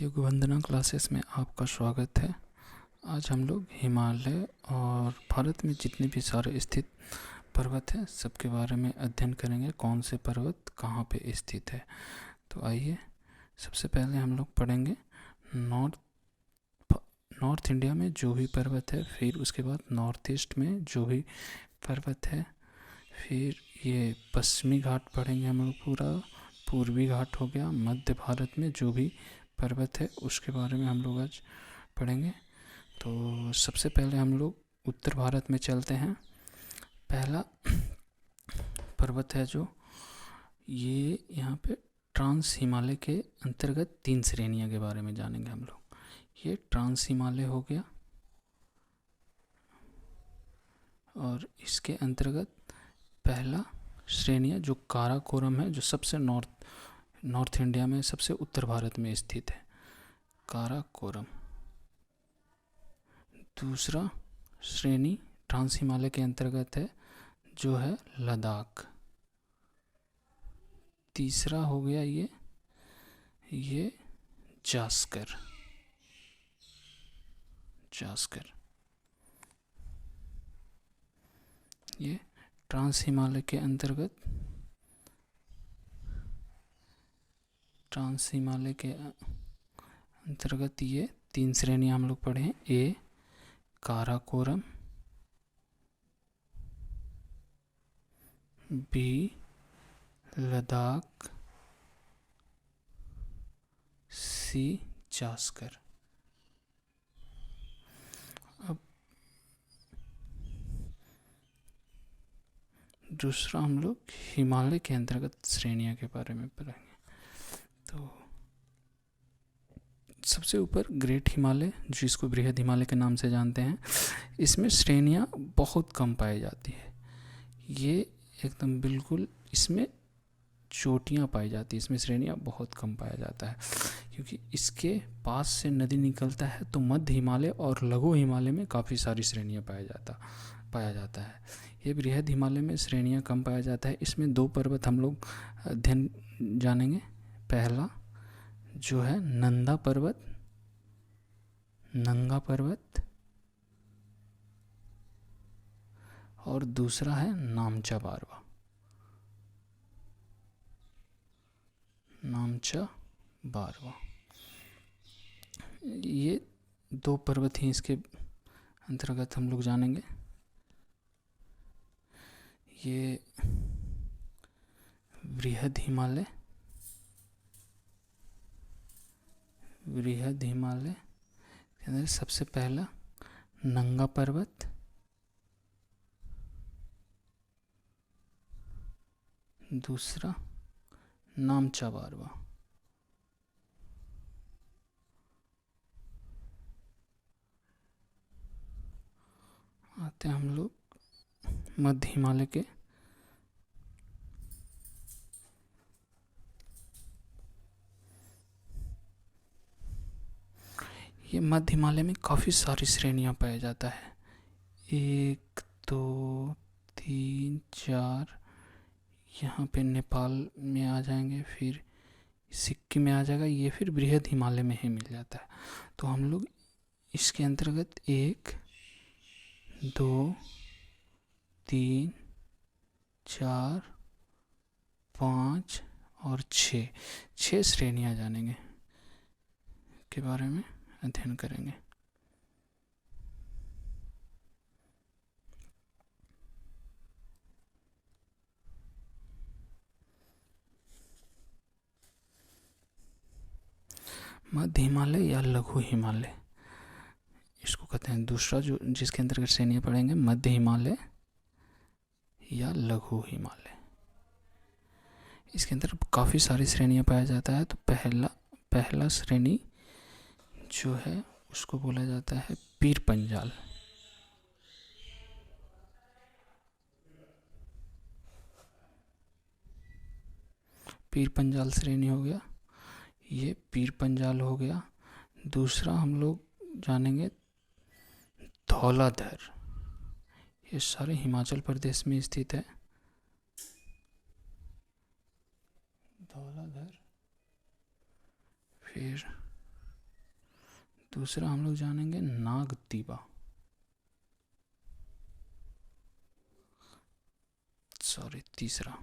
युग वंदना क्लासेस में आपका स्वागत है। आज हम लोग हिमालय और भारत में जितने भी सारे स्थित पर्वत हैं सबके बारे में अध्ययन करेंगे। कौन से पर्वत कहाँ पे स्थित है। तो आइए, सबसे पहले हम लोग पढ़ेंगे नॉर्थ इंडिया में जो भी पर्वत है, फिर उसके बाद नॉर्थ ईस्ट में जो भी पर्वत है, फिर ये पश्चिमी घाट पढ़ेंगे हम लोग, पूरा पूर्वी घाट हो गया। मध्य भारत में जो भी पर्वत है उसके बारे में हम लोग आज पढ़ेंगे। तो सबसे पहले हम लोग उत्तर भारत में चलते हैं। पहला पर्वत है जो ये यहाँ पे ट्रांस हिमालय के अंतर्गत 3 श्रेणियाँ के बारे में जानेंगे हम लोग। ये ट्रांस हिमालय हो गया और इसके अंतर्गत पहला श्रेणियाँ जो काराकोरम है, जो सबसे नॉर्थ इंडिया में सबसे उत्तर भारत में स्थित है, काराकोरम। दूसरा श्रेणी ट्रांस हिमालय के अंतर्गत है जो है लद्दाख। तीसरा हो गया ये जास्कर। ये ट्रांस हिमालय के अंतर्गत ये 3 श्रेणियाँ हम लोग पढ़े हैं। ए काराकोरम, बी लद्दाख, सी जास्कर। अब दूसरा हम लोग हिमालय के अंतर्गत श्रेणियाँ के बारे में पढ़ेंगे। तो सबसे ऊपर ग्रेट हिमालय, जिसको बृहद हिमालय के नाम से जानते हैं, इसमें श्रेणियाँ बहुत कम पाई जाती है। ये एकदम बिल्कुल इसमें चोटियाँ पाई जाती है, इसमें श्रेणियाँ बहुत कम पाया जाता है, क्योंकि इसके पास से नदी निकलता है। तो मध्य हिमालय और लघु हिमालय में काफ़ी सारी श्रेणियाँ पाया जाता है। ये बृहद हिमालय में श्रेणियाँ कम पाया जाता है। इसमें 2 पर्वत हम लोग अध्ययन जानेंगे। पहला जो है नंगा पर्वत और दूसरा है नामचा बारवा। ये 2 पर्वत ही इसके अंतर्गत हम लोग जानेंगे। ये बृहद हिमालय के अंदर सबसे पहला नंगा पर्वत, दूसरा नामचा बारवा। आते हैं हम लोग मध्य हिमालय के। ये मध्य हिमालय में काफ़ी सारी श्रेणियाँ पाया जाता है। 1 2 3 4, यहाँ पे नेपाल में आ जाएंगे, फिर सिक्किम में आ जाएगा। ये फिर बृहद हिमालय में ही मिल जाता है। तो हम लोग इसके अंतर्गत 1 2 3 4 5 और 6 श्रेणियाँ जानेंगे, के बारे में अध्ययन करेंगे। मध्य हिमालय या लघु हिमालय, इसको कहते हैं। दूसरा जो जिसके अंतर्गत श्रेणियाँ पढ़ेंगे, मध्य हिमालय या लघु हिमालय। इसके अंदर काफ़ी सारी श्रेणियाँ पाया जाता है। तो पहला श्रेणी जो है उसको बोला जाता है पीर पंजाल। पीर पंजाल श्रेणी हो गया, ये पीर पंजाल हो गया। दूसरा हम लोग जानेंगे धौलाधर। ये सारे हिमाचल प्रदेश में स्थित है। धौलाधर, फिर दूसरा हम लोग जानेंगे नागतीबा, सॉरी तीसरा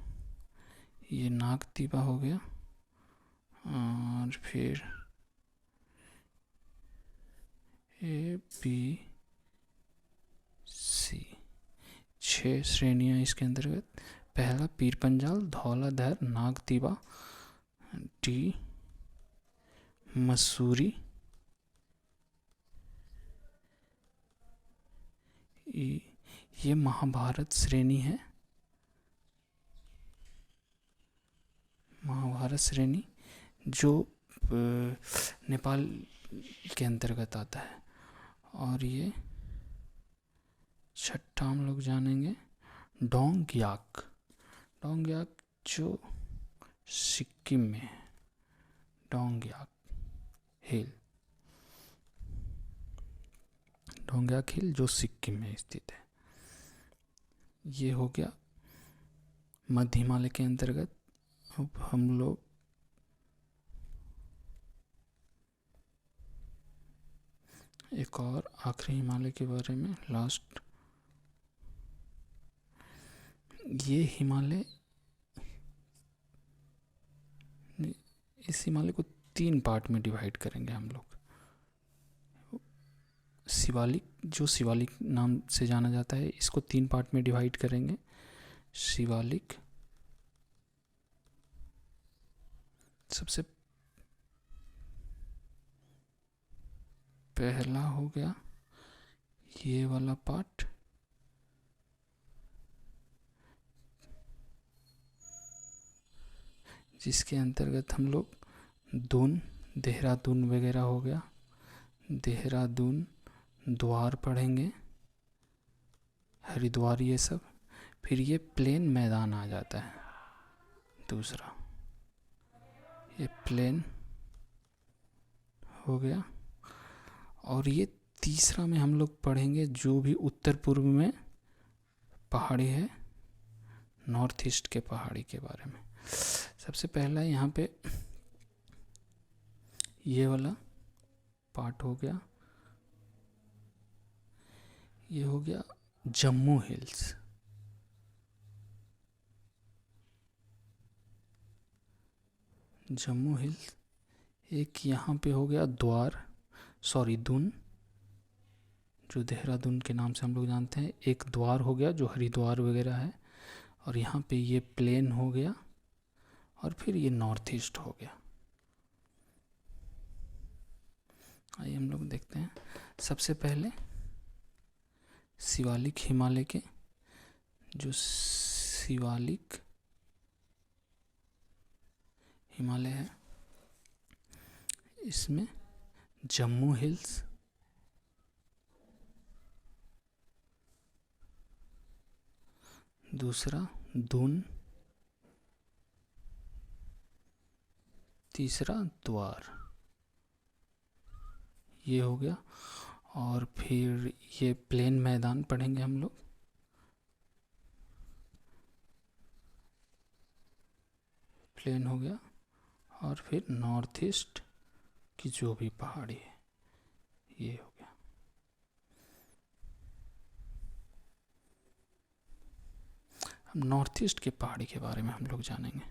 ये नागतीबा हो गया। और फिर ABC, 6 श्रेणियाँ इसके अंतर्गत। पहला पीरपंजाल, धौलाधर, नागतीबा, डी मसूरी, ये महाभारत श्रेणी है, महाभारत श्रेणी जो नेपाल के अंतर्गत आता है। और ये छठा हम लोग जानेंगे डोंगयाक, डोंगयाक जो सिक्किम में है, डोंगयाक हिल, डोंगयाक हिल जो सिक्किम में स्थित है। ये हो गया मध्य हिमालय के अंतर्गत। अब हम लोग एक और आखिरी हिमालय के बारे में, लास्ट। ये हिमालय, इस हिमालय को 3 पार्ट में डिवाइड करेंगे हम लोग। शिवालिक, जो शिवालिक नाम से जाना जाता है, इसको 3 पार्ट में डिवाइड करेंगे। शिवालिक सबसे पहला हो गया ये वाला पार्ट, जिसके अंतर्गत हम लोग दून, देहरादून वगैरह हो गया, देहरादून, द्वार पढ़ेंगे, हरिद्वार, ये सब। फिर ये प्लेन मैदान आ जाता है दूसरा, ये प्लेन हो गया। और ये तीसरा में हम लोग पढ़ेंगे जो भी उत्तर पूर्व में पहाड़ी है, नॉर्थ ईस्ट के पहाड़ी के बारे में। सबसे पहला यहाँ पे ये वाला पार्ट हो गया, ये हो गया जम्मू हिल्स, जम्मू हिल्स। एक यहाँ पे हो गया द्वार, सॉरी दून, जो देहरादून के नाम से हम लोग जानते हैं। एक द्वार हो गया जो हरिद्वार वगैरह है। और यहाँ पे ये प्लेन हो गया। और फिर ये नॉर्थ ईस्ट हो गया। आइए हम लोग देखते हैं। सबसे पहले शिवालिक हिमालय के, जो शिवालिक हिमालय है, इसमें जम्मू हिल्स, दूसरा दून, तीसरा द्वार, ये हो गया। और फिर ये प्लेन मैदान पढ़ेंगे हम लोग, प्लेन हो गया। और फिर नॉर्थ ईस्ट की जो भी पहाड़ी है, ये हो गया। हम नॉर्थ ईस्ट के पहाड़ी के बारे में हम लोग जानेंगे।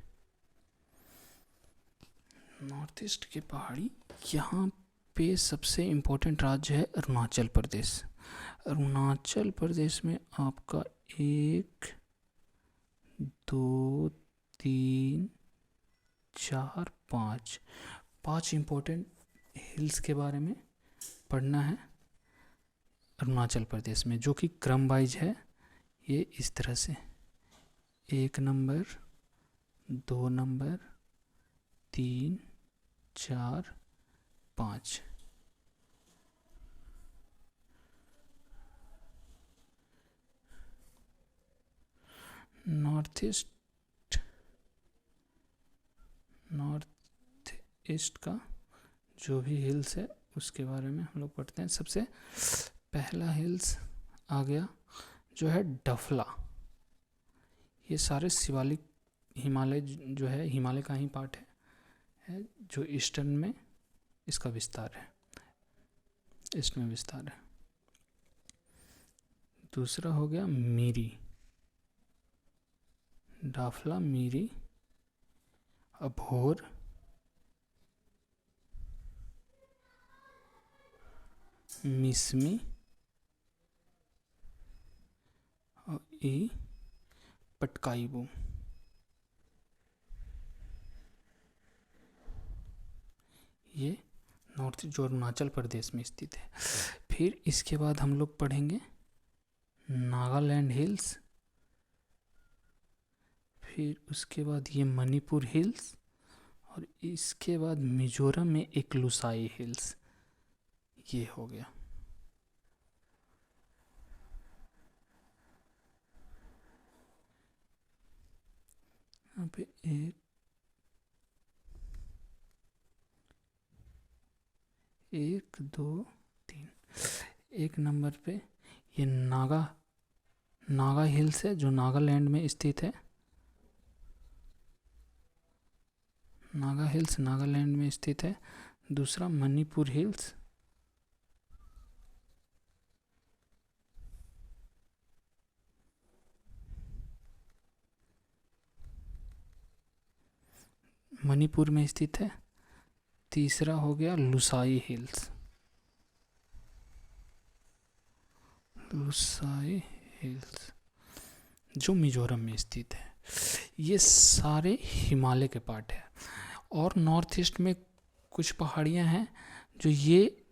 नॉर्थ ईस्ट के पहाड़ी, यहाँ पे सबसे इम्पोर्टेंट राज्य है अरुणाचल प्रदेश। अरुणाचल प्रदेश में आपका 1 2 3 4 5 इम्पोर्टेंट हिल्स के बारे में पढ़ना है अरुणाचल प्रदेश में, जो कि क्रम वाइज है। ये इस तरह से 1 नंबर, 2 नंबर, 3 4 5। नॉर्थ ईस्ट का जो भी हिल्स है उसके बारे में हम लोग पढ़ते हैं। सबसे पहला हिल्स आ गया जो है डफला। ये सारे शिवालिक हिमालय जो है, हिमालय का ही पार्ट है जो ईस्टर्न में इसका विस्तार है। ईस्ट में विस्तार है। दूसरा हो गया मीरी, डाफला, मीरी, अभोर, मिसमी और ई पटकाईबू। ये नॉर्थ जो अरुणाचल प्रदेश में स्थित है। फिर इसके बाद हम लोग पढ़ेंगे नागालैंड हिल्स, फिर उसके बाद ये मणिपुर हिल्स, और इसके बाद मिजोरम में एक लुसाई हिल्स। ये हो गया। यहाँ पे एक दो तीन, एक नंबर पे ये नागा हिल्स है जो नागालैंड में स्थित है। नागा हिल्स नागालैंड में स्थित है। दूसरा मणिपुर हिल्स, मणिपुर में स्थित है। तीसरा हो गया लुसाई हिल्स, लुसाई हिल्स जो मिजोरम में स्थित है। ये सारे हिमालय के पार्ट है। और नॉर्थ ईस्ट में कुछ पहाड़ियाँ हैं जो ये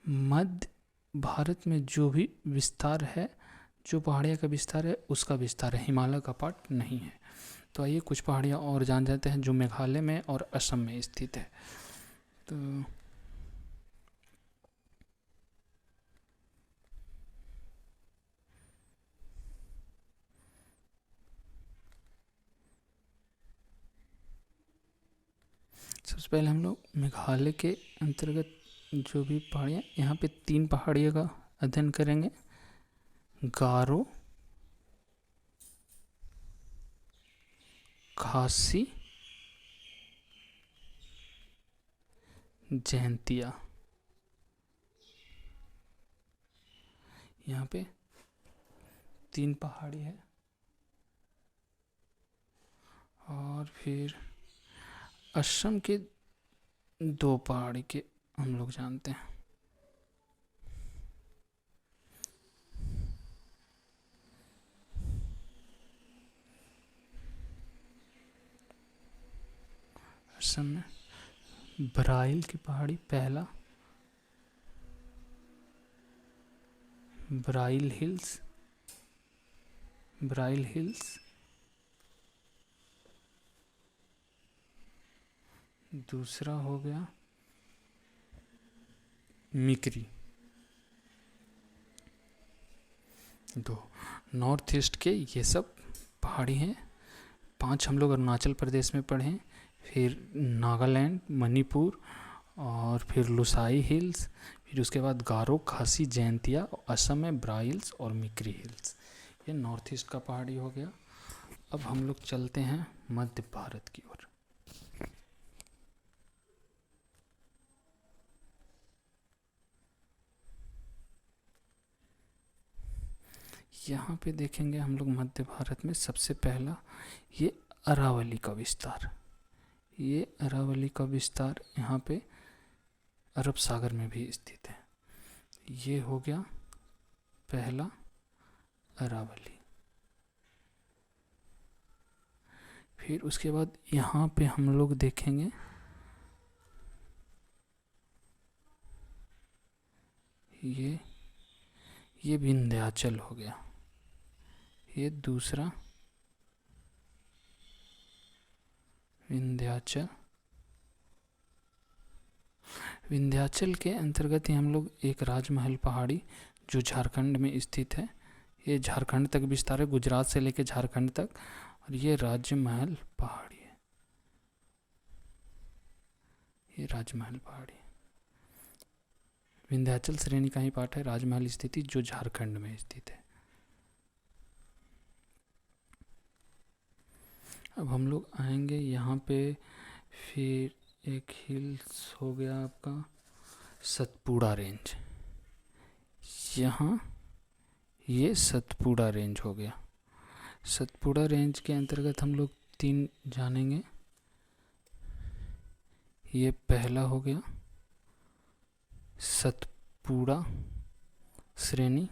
मध्य भारत में जो भी विस्तार है, जो पहाड़ियाँ का विस्तार है उसका विस्तार है, हिमालय का पार्ट नहीं है। तो आइए कुछ पहाड़ियाँ और जान जाते हैं जो मेघालय में और असम में स्थित है। तो सबसे पहले हम लोग मेघालय के अंतर्गत जो भी पहाड़ियाँ, यहाँ पे 3 पहाड़ियों का अध्ययन करेंगे। गारो, खासी, जयंतिया। यहाँ पे 3 पहाड़ी है। और फिर असम के 2 पहाड़ी के हम लोग जानते हैं। असम में ब्राइल की पहाड़ी पहला, ब्राइल हिल्स, ब्राइल हिल्स। दूसरा हो गया मिकरी। 2 नॉर्थ ईस्ट के ये सब पहाड़ी हैं। 5 हम लोग अरुणाचल प्रदेश में पढ़े, फिर नागालैंड, मणिपुर, और फिर लुसाई हिल्स, फिर उसके बाद गारो, खासी, जयंतिया, असम में ब्राइल्स और मिकरी हिल्स। ये नॉर्थ ईस्ट का पहाड़ी हो गया। अब हम लोग चलते हैं मध्य भारत की ओर। यहाँ पे देखेंगे हम लोग मध्य भारत में सबसे पहला ये अरावली का विस्तार। ये अरावली का विस्तार यहाँ पे अरब सागर में भी स्थित है। ये हो गया पहला अरावली। फिर उसके बाद यहाँ पे हम लोग देखेंगे ये विंध्याचल हो गया। ये दूसरा विंध्याचल। विंध्याचल के अंतर्गत ही हम लोग एक राजमहल पहाड़ी जो झारखंड में स्थित है, ये झारखंड तक विस्तार है, गुजरात से लेकर झारखंड तक, और ये राजमहल पहाड़ी है। ये राजमहल पहाड़ी विंध्याचल श्रेणी का ही पार्ट है, राजमहल स्थिति जो झारखंड में स्थित है। अब हम लोग आएंगे यहाँ पे, फिर एक हिल्स हो गया आपका सतपुड़ा रेंज। यहाँ ये सतपुड़ा रेंज हो गया। सतपुड़ा रेंज के अंतर्गत हम लोग 3 जानेंगे। ये पहला हो गया सतपुड़ा श्रेणी,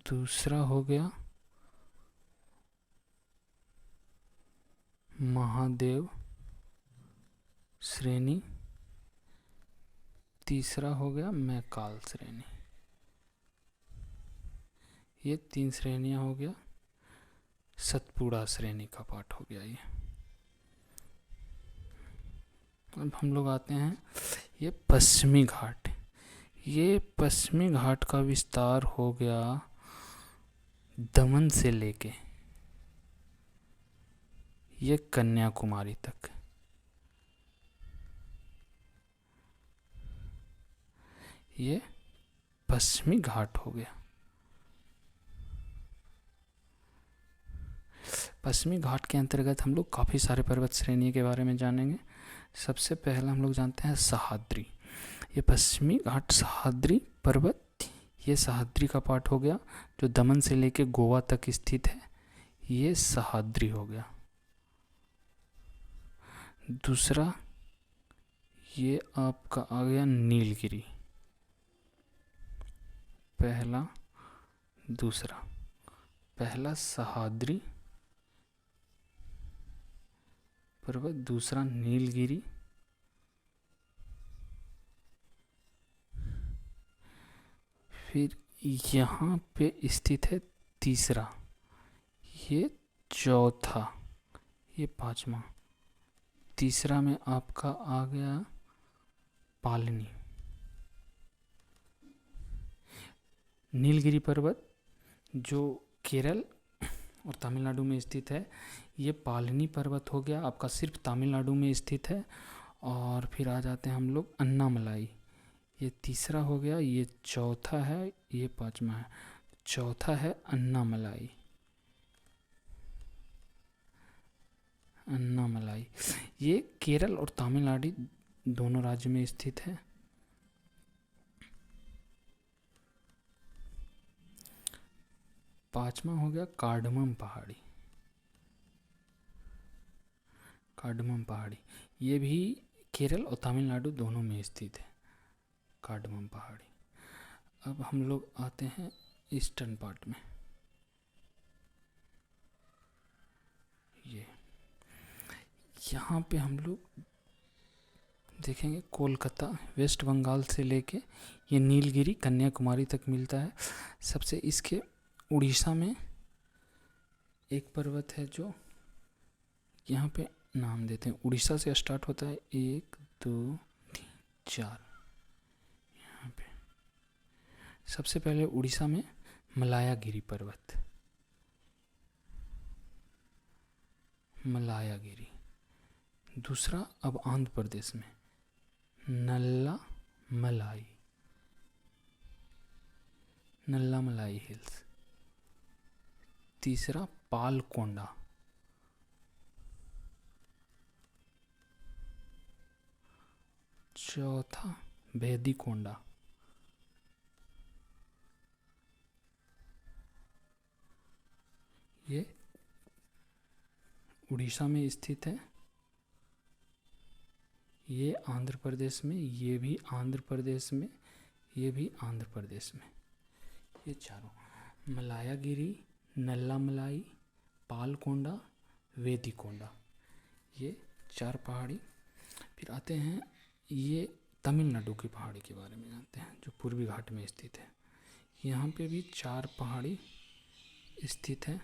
दूसरा हो गया महादेव श्रेणी, तीसरा हो गया मैकाल श्रेणी। ये 3 श्रेणियां हो गया। सतपुड़ा श्रेणी का पाठ हो गया ये। अब हम लोग आते हैं ये पश्चिमी घाट। ये पश्चिमी घाट का विस्तार हो गया दमन से लेके ये कन्याकुमारी तक। ये पश्चिमी घाट हो गया। पश्चिमी घाट के अंतर्गत हम लोग काफ़ी सारे पर्वत श्रेणी के बारे में जानेंगे। सबसे पहला हम लोग जानते हैं सह्याद्री। ये पश्चिमी घाट सह्याद्री पर्वत, ये सह्याद्री का पार्ट हो गया जो दमन से लेके गोवा तक स्थित है। ये सह्याद्री हो गया। दूसरा ये आपका आ गया नीलगिरी। पहला दूसरा, पहला सह्याद्री पर्वत, दूसरा नीलगिरी, फिर यहाँ पे स्थित है तीसरा, ये चौथा, ये पांचवा, तीसरा में आपका आ गया पालनी। नीलगिरी पर्वत जो केरल और तमिलनाडु में स्थित है, ये पालनी पर्वत हो गया आपका, सिर्फ तमिलनाडु में स्थित है। और फिर आ जाते हैं हम लोग अन्नामलाई, ये तीसरा हो गया, ये चौथा है, ये पांचवा है। चौथा है अन्नामलाई। अन्नामलाई ये केरल और तमिलनाडु दोनों राज्य में स्थित है। पांचवा हो गया कार्डमम पहाड़ी। कार्डमम पहाड़ी ये भी केरल और तमिलनाडु दोनों में स्थित है, कार्डमम पहाड़ी। अब हम लोग आते हैं ईस्टर्न पार्ट में। ये यहाँ पे हम लोग देखेंगे कोलकाता, वेस्ट बंगाल से लेके ये नीलगिरी कन्याकुमारी तक मिलता है। सबसे इसके उड़ीसा में एक पर्वत है जो यहाँ पे नाम देते हैं, उड़ीसा से स्टार्ट होता है, 1 2 3 4। यहाँ पे सबसे पहले उड़ीसा में मलायागिरी पर्वत, मलायागिरी। दूसरा अब आंध्र प्रदेश में नल्ला मलाई, नल्ला मलाई हिल्स। तीसरा पालकोंडा, चौथा बेदीकोंडा, ये उड़ीसा में स्थित है। ये आंध्र प्रदेश में, ये भी आंध्र प्रदेश में, ये भी आंध्र प्रदेश में। ये चारों मलायागिरी, नल्लामलाई, पालकोंडा, वेदीकोंडा, ये 4 पहाड़ी। फिर आते हैं ये तमिलनाडु की पहाड़ी के बारे में जानते हैं जो पूर्वी घाट में स्थित है। यहाँ पे भी 4 पहाड़ी स्थित है।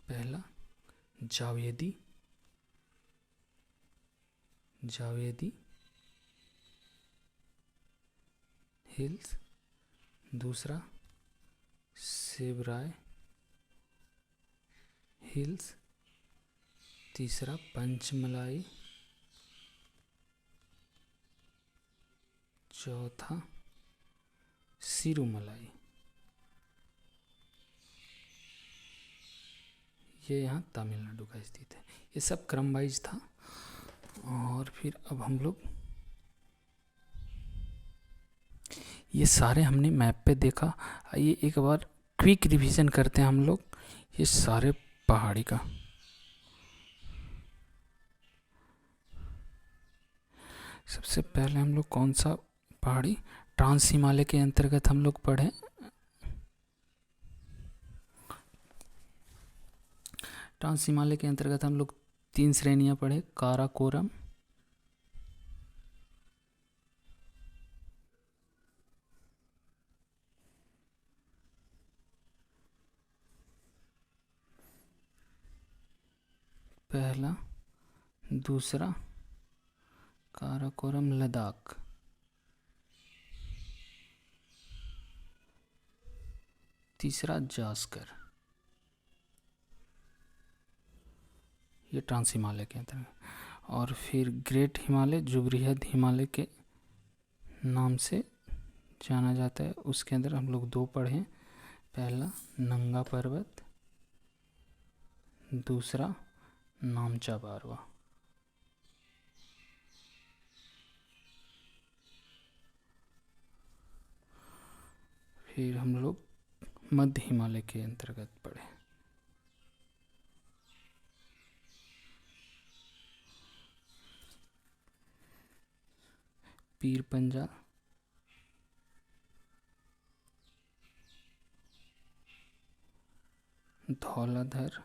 पहला जावेदी, जावेदी हिल्स। दूसरा सेबराय हिल्स। तीसरा पंचमलाई। चौथा सिरुमलाई। ये यहाँ तमिलनाडु का स्थित है। ये सब क्रम वाइज था। और फिर अब हम लोग ये सारे हमने मैप पे देखा। ये एक बार क्विक रिवीजन करते हैं हम लोग ये सारे पहाड़ी का। सबसे पहले हम लोग कौन सा पहाड़ी ट्रांस हिमालय के अंतर्गत हम लोग पढ़े। ट्रांस हिमालय के अंतर्गत हम लोग 3 श्रेणियां पढ़े, काराकोरम, पहला, दूसरा काराकोरम लद्दाख, तीसरा जास्कर। ये ट्रांस हिमालय के अंतर्गत। और फिर ग्रेट हिमालय जो बृहद हिमालय के नाम से जाना जाता है, उसके अंदर हम लोग 2 पढ़े। पहला नंगा पर्वत, दूसरा नामचा बारवा। फिर हम लोग मध्य हिमालय के अंतर्गत पढ़े। पीर पंजा, धौलाधर,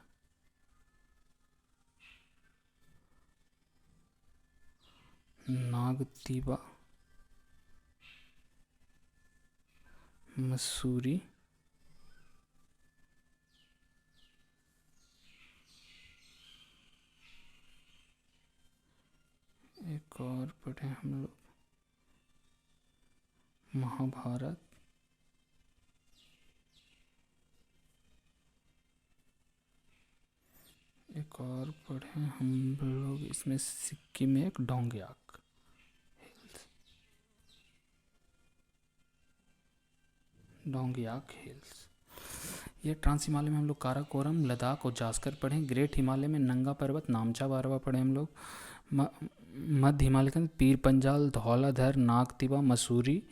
नागतीबा, मसूरी, एक और पढ़े हम लोग महाभारत, एक और पढ़े हम लोग इसमें सिक्किम में एक डोंगयाक हिल्स, डोंगयाक हिल्स। ये ट्रांस हिमालय में हम लोग काराकोरम, लद्दाख और जास्कर पढ़े। ग्रेट हिमालय में नंगा पर्वत, नामचा बारवा पढ़े हम लोग। मध्य हिमालय के अंदर पीर पंजाल, धौलाधर, नागतिबा, मसूरी,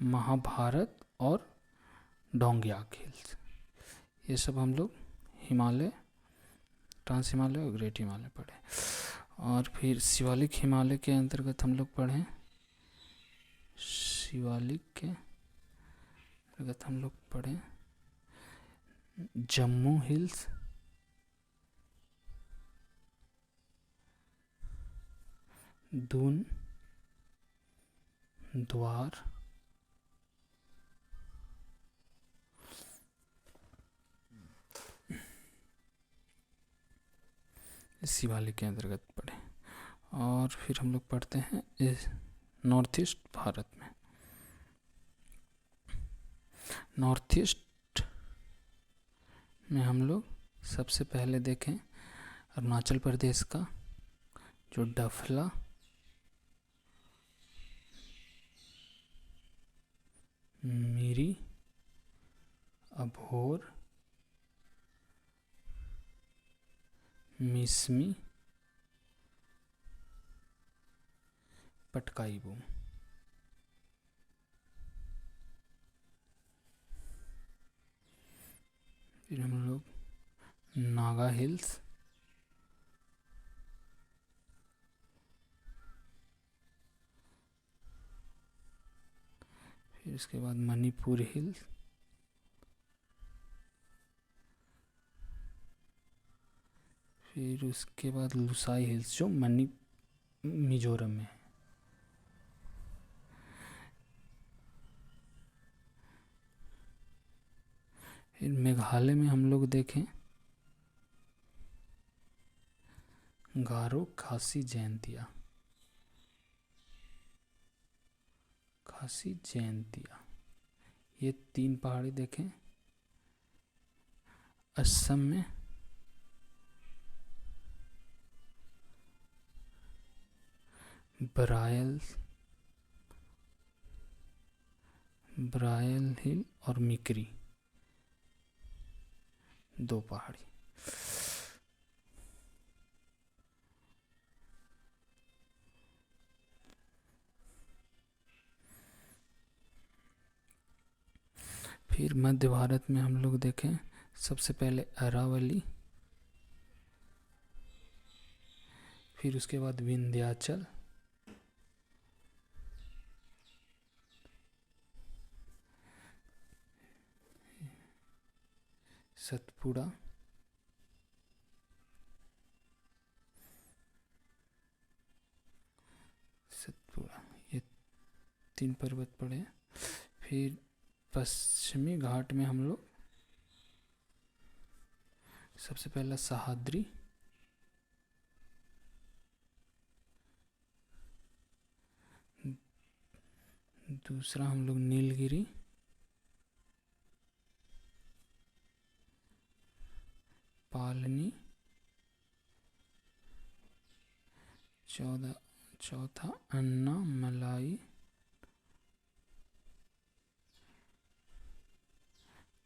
महाभारत और डोंगयाक हिल्स। ये सब हम लोग हिमालय, ट्रांस हिमालय और ग्रेट हिमालय पढ़े। और फिर शिवालिक हिमालय के अंतर्गत हम लोग पढ़े। शिवालिक के अंतर्गत हम लोग पढ़े जम्मू हिल्स, दून, द्वार, शिवालिक के अंतर्गत पढ़े। और फिर हम लोग पढ़ते हैं नॉर्थ ईस्ट भारत में। नॉर्थ ईस्ट में हम लोग सबसे पहले देखें अरुणाचल प्रदेश का जो डफला, मिरी, अभोर, मिसमी, पटकाई बूम। फिर हम लोग नागा हिल्स, फिर इसके बाद मणिपुर हिल्स, फिर उसके बाद लुसाई हिल्स जो मिजोरम में है। फिर मेघालय में हम लोग देखें गारो, खासी, जैंतिया, खासी, जैंतिया, ये 3 पहाड़ी देखें। असम में ब्रायल हिल और मिकरी, 2 पहाड़ी। फिर मध्य भारत में हम लोग देखें, सबसे पहले अरावली, फिर उसके बाद विंध्याचल, सतपुड़ा, ये 3 पर्वत पड़े। फिर पश्चिमी घाट में हम लोग सबसे पहला सह्याद्री, दूसरा हम लोग नीलगिरी, पालनी, चौथा अन्नामलाई,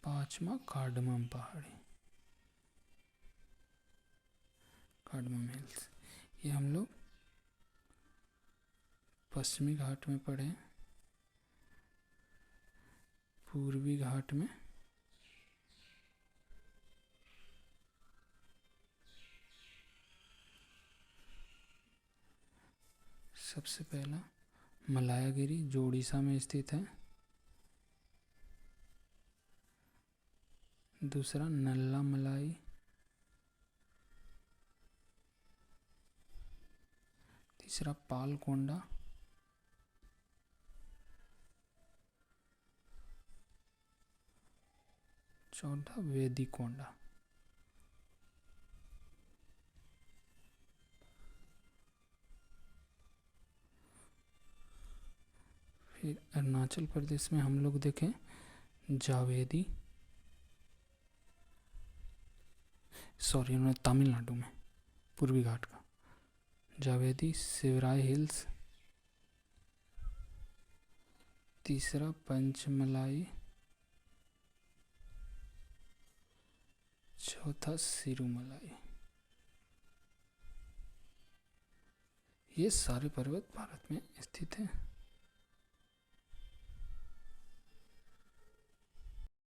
पांचवा कार्डमम पहाड़ी, कार्डमम हिल्स। ये हम लोग पश्चिमी घाट में पढ़े। पूर्वी घाट में सबसे पहला मलायागिरी, जो उड़ीसा में स्थित है। दूसरा नल्लामलाई, तीसरा पालकोंडा, चौथा वेदिकोंडा। फिर अरुणाचल प्रदेश में हम लोग देखें जावेदी, सॉरी उन्होंने तमिलनाडु में पूर्वी घाट का जावेदी, शिवराय हिल्स, तीसरा पंचमलाई, चौथा सिरुमलाई। ये सारे पर्वत भारत में स्थित हैं।